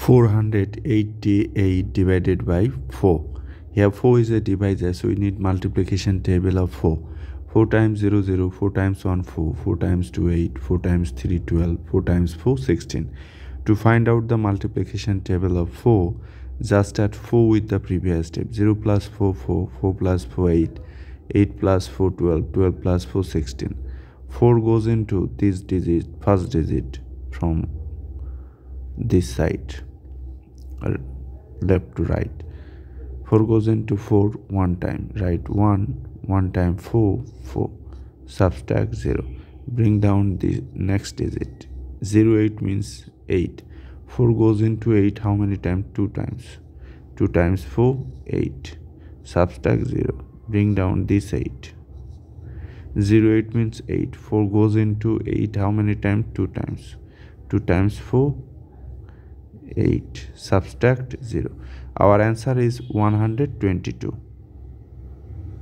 488 divided by 4. Here 4 is a divisor, so we need multiplication table of 4. 4 times 0, 0, 4 times 1, 4, 4 times 2, 8, 4 times 3, 12, 4 times 4, 16. To find out the multiplication table of 4, just add 4 with the previous step. 0 plus 4, 4, 4 plus 4, 8, 8 plus 4, 12, 12 plus 4, 16. 4 goes into this digit, first digit from this side, or left to right. 4 goes into 4 one time, write 1 time 4, 4, subtract 0, bring down the next digit. 0, 8 means 8. 4 goes into 8 how many times? 2 times. 2 times 4, 8, subtract 0, bring down this 8. 0, 8 means 8. 4 goes into 8 how many times? 2 times. 2 times 4, 8, subtract 0. Our answer is 122.